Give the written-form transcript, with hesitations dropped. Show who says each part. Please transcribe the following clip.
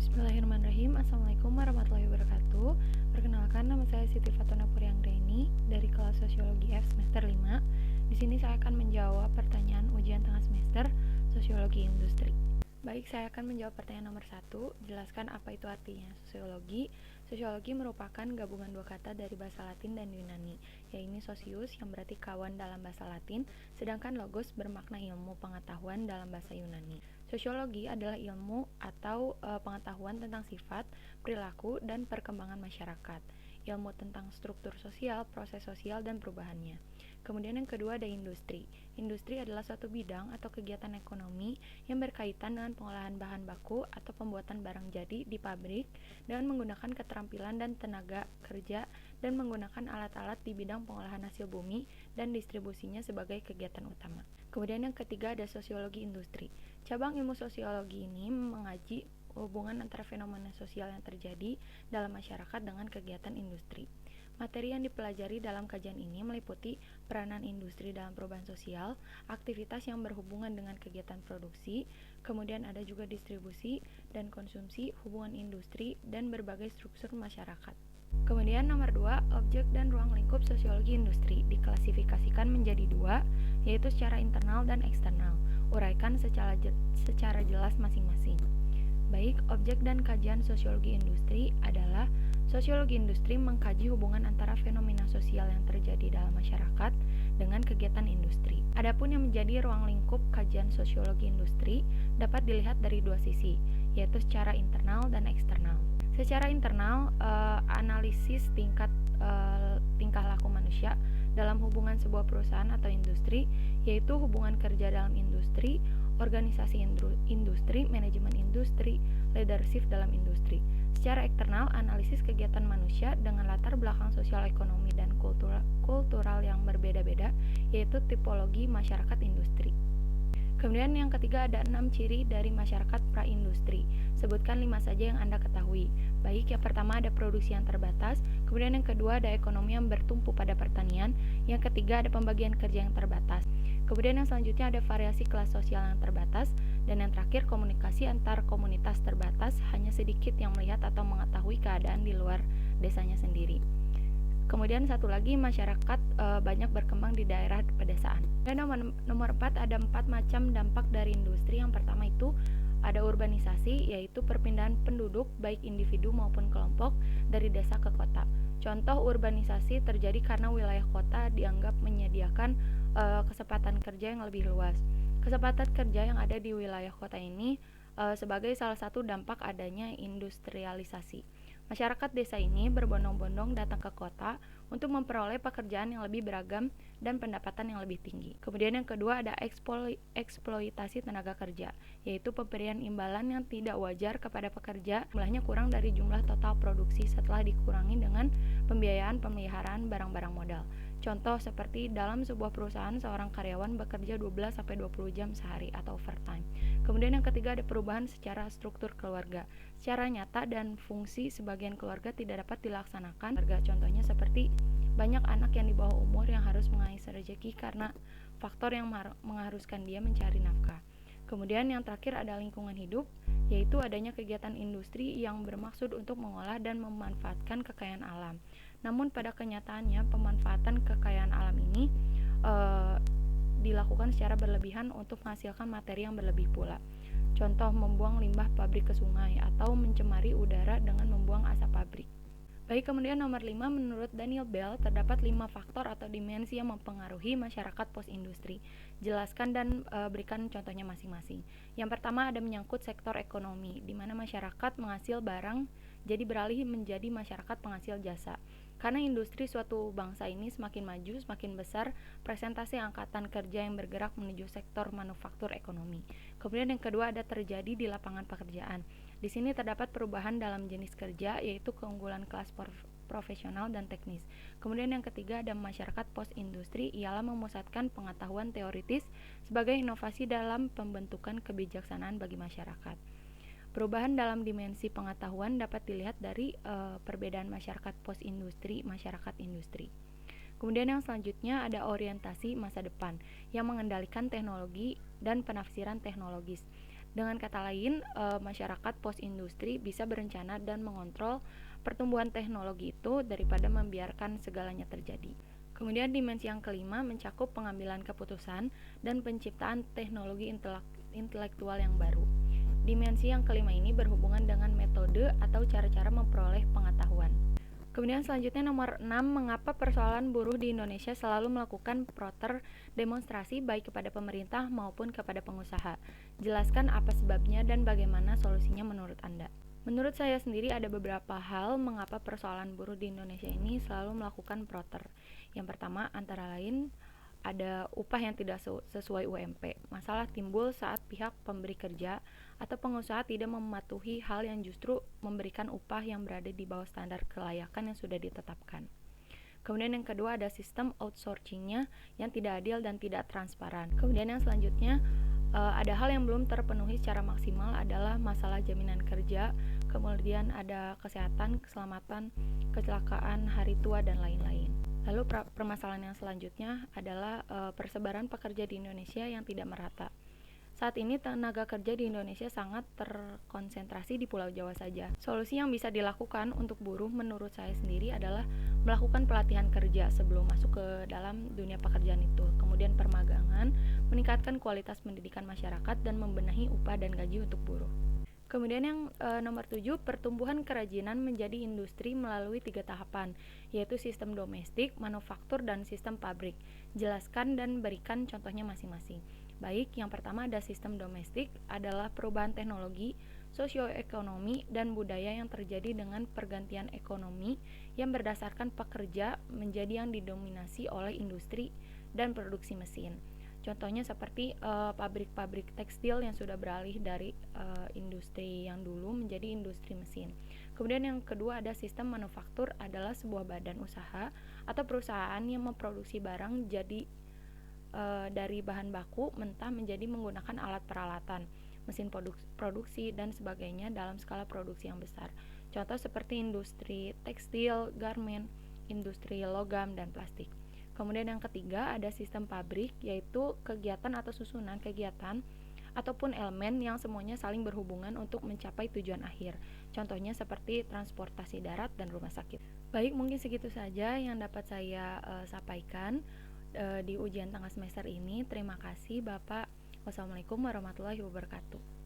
Speaker 1: Bismillahirrahmanirrahim. Assalamualaikum warahmatullahi wabarakatuh. Perkenalkan, nama saya Siti Fatona Purianggreni dari kelas Sosiologi F semester 5. Di sini saya akan menjawab pertanyaan ujian tengah semester Sosiologi Industri. Baik, saya akan menjawab pertanyaan nomor 1. Jelaskan apa itu artinya sosiologi. Sosiologi merupakan gabungan dua kata dari bahasa Latin dan Yunani, yaitu sosius yang berarti kawan dalam bahasa Latin, sedangkan logos bermakna ilmu pengetahuan dalam bahasa Yunani. Sosiologi adalah ilmu atau pengetahuan tentang sifat, perilaku, dan perkembangan masyarakat. Ilmu tentang struktur sosial, proses sosial, dan perubahannya. Kemudian yang kedua ada industri. Industri adalah suatu bidang atau kegiatan ekonomi yang berkaitan dengan pengolahan bahan baku atau pembuatan barang jadi di pabrik dengan menggunakan keterampilan dan tenaga kerja dan menggunakan alat-alat di bidang pengolahan hasil bumi dan distribusinya sebagai kegiatan utama. Kemudian yang ketiga ada sosiologi industri. Cabang ilmu sosiologi ini mengaji hubungan antara fenomena sosial yang terjadi dalam masyarakat dengan kegiatan industri. Materi yang dipelajari dalam kajian ini meliputi peranan industri dalam perubahan sosial, aktivitas yang berhubungan dengan kegiatan produksi, kemudian ada juga distribusi dan konsumsi, hubungan industri, dan berbagai struktur masyarakat. Kemudian nomor 2, objek dan ruang lingkup sosiologi industri diklasifikasikan menjadi dua, yaitu secara internal dan eksternal. Uraikan secara jelas masing-masing. Baik, objek dan kajian sosiologi industri adalah sosiologi industri mengkaji hubungan antara fenomena sosial yang terjadi dalam masyarakat dengan kegiatan industri. Adapun yang menjadi ruang lingkup kajian sosiologi industri dapat dilihat dari dua sisi, yaitu secara internal dan eksternal. Secara internal, analisis tingkah laku manusia dalam hubungan sebuah perusahaan atau industri, yaitu hubungan kerja dalam industri, organisasi industri, manajemen industri, leadership dalam industri. Secara eksternal, analisis kegiatan manusia dengan latar belakang sosial, ekonomi, dan kultural yang berbeda-beda, yaitu tipologi masyarakat industri. Kemudian yang ketiga ada 6 ciri dari masyarakat praindustri. Sebutkan 5 saja yang Anda ketahui. Baik, yang pertama ada produksi yang terbatas, kemudian yang kedua ada ekonomi yang bertumpu pada pertanian, yang ketiga ada pembagian kerja yang terbatas. Kemudian yang selanjutnya ada variasi kelas sosial yang terbatas, dan yang terakhir komunikasi antar komunitas terbatas, hanya sedikit yang melihat atau mengetahui keadaan di luar desanya sendiri. Kemudian satu lagi, masyarakat banyak berkembang di daerah pedesaan. Dan nomor 4 ada 4 macam dampak dari industri. Yang pertama itu ada urbanisasi, yaitu perpindahan penduduk baik individu maupun kelompok dari desa ke kota. Contoh urbanisasi terjadi karena wilayah kota dianggap menyediakan kesempatan kerja yang lebih luas. Kesempatan kerja yang ada di wilayah kota ini sebagai salah satu dampak adanya industrialisasi. Masyarakat desa ini berbondong-bondong datang ke kota untuk memperoleh pekerjaan yang lebih beragam dan pendapatan yang lebih tinggi. Kemudian yang kedua ada eksploitasi tenaga kerja, yaitu pemberian imbalan yang tidak wajar kepada pekerja, jumlahnya kurang dari jumlah total produksi setelah dikurangi dengan pembiayaan pemeliharaan barang-barang modal. Contoh seperti dalam sebuah perusahaan seorang karyawan bekerja 12-20 jam sehari atau overtime. Kemudian yang ketiga ada perubahan secara struktur keluarga. Secara nyata dan fungsi sebagian keluarga tidak dapat dilaksanakan. Contohnya seperti banyak anak yang di bawah umur yang harus mengais rezeki karena faktor yang mengharuskan dia mencari nafkah. Kemudian yang terakhir ada lingkungan hidup, yaitu adanya kegiatan industri yang bermaksud untuk mengolah dan memanfaatkan kekayaan alam. Namun pada kenyataannya pemanfaatan kekayaan alam ini dilakukan secara berlebihan untuk menghasilkan materi yang berlebih pula. Contoh membuang limbah pabrik ke sungai atau mencemari udara dengan membuang asap pabrik. Baik, kemudian nomor 5, menurut Daniel Bell terdapat 5 faktor atau dimensi yang mempengaruhi masyarakat post-industri. Jelaskan dan berikan contohnya masing-masing. Yang pertama ada menyangkut sektor ekonomi, di mana masyarakat menghasil barang jadi beralih menjadi masyarakat penghasil jasa. Karena industri suatu bangsa ini semakin maju, semakin besar presentasi angkatan kerja yang bergerak menuju sektor manufaktur ekonomi. Kemudian yang kedua ada terjadi di lapangan pekerjaan. Di sini terdapat perubahan dalam jenis kerja, yaitu keunggulan kelas profesional dan teknis. Kemudian yang ketiga ada masyarakat post-industri, ialah memusatkan pengetahuan teoritis sebagai inovasi dalam pembentukan kebijaksanaan bagi masyarakat. Perubahan dalam dimensi pengetahuan dapat dilihat dari perbedaan masyarakat post-industri, masyarakat industri. Kemudian yang selanjutnya ada orientasi masa depan yang mengendalikan teknologi dan penafsiran teknologis. Dengan kata lain, masyarakat post-industri bisa berencana dan mengontrol pertumbuhan teknologi itu daripada membiarkan segalanya terjadi. Kemudian dimensi yang kelima mencakup pengambilan keputusan dan penciptaan teknologi intelektual yang baru. Dimensi yang kelima ini berhubungan dengan metode atau cara-cara memperoleh pengetahuan. Kemudian selanjutnya nomor 6, mengapa persoalan buruh di Indonesia selalu melakukan protes demonstrasi baik kepada pemerintah maupun kepada pengusaha. Jelaskan apa sebabnya dan bagaimana solusinya menurut Anda. Menurut saya sendiri ada beberapa hal mengapa persoalan buruh di Indonesia ini selalu melakukan protes. Yang pertama antara lain ada upah yang tidak sesuai UMP. Masalah timbul saat pihak pemberi kerja atau pengusaha tidak mematuhi hal yang justru memberikan upah yang berada di bawah standar kelayakan yang sudah ditetapkan. Kemudian yang kedua ada sistem outsourcingnya yang tidak adil dan tidak transparan. Kemudian yang selanjutnya ada hal yang belum terpenuhi secara maksimal adalah masalah jaminan kerja, kemudian ada kesehatan, keselamatan, kecelakaan, hari tua, dan lain-lain. Lalu permasalahan yang selanjutnya adalah persebaran pekerja di Indonesia yang tidak merata. Saat ini tenaga kerja di Indonesia sangat terkonsentrasi di Pulau Jawa saja. Solusi yang bisa dilakukan untuk buruh menurut saya sendiri adalah melakukan pelatihan kerja sebelum masuk ke dalam dunia pekerjaan itu. Kemudian permagangan, meningkatkan kualitas pendidikan masyarakat dan membenahi upah dan gaji untuk buruh. Kemudian yang nomor 7, pertumbuhan kerajinan menjadi industri melalui 3 tahapan, yaitu sistem domestik, manufaktur, dan sistem pabrik. Jelaskan dan berikan contohnya masing-masing. Baik, yang pertama ada sistem domestik, adalah perubahan teknologi, sosioekonomi, dan budaya yang terjadi dengan pergantian ekonomi yang berdasarkan pekerja menjadi yang didominasi oleh industri dan produksi mesin. Contohnya seperti pabrik-pabrik tekstil yang sudah beralih dari industri yang dulu menjadi industri mesin. Kemudian yang kedua ada sistem manufaktur, adalah sebuah badan usaha atau perusahaan yang memproduksi barang jadi dari bahan baku mentah menjadi menggunakan alat peralatan, mesin produksi dan sebagainya dalam skala produksi yang besar. Contoh seperti industri tekstil, garmen, industri logam dan plastik. Kemudian yang ketiga ada sistem pabrik, yaitu kegiatan atau susunan kegiatan ataupun elemen yang semuanya saling berhubungan untuk mencapai tujuan akhir. Contohnya seperti transportasi darat dan rumah sakit. Baik, mungkin segitu saja yang dapat saya sampaikan di ujian tengah semester ini. Terima kasih Bapak. Wassalamualaikum warahmatullahi wabarakatuh.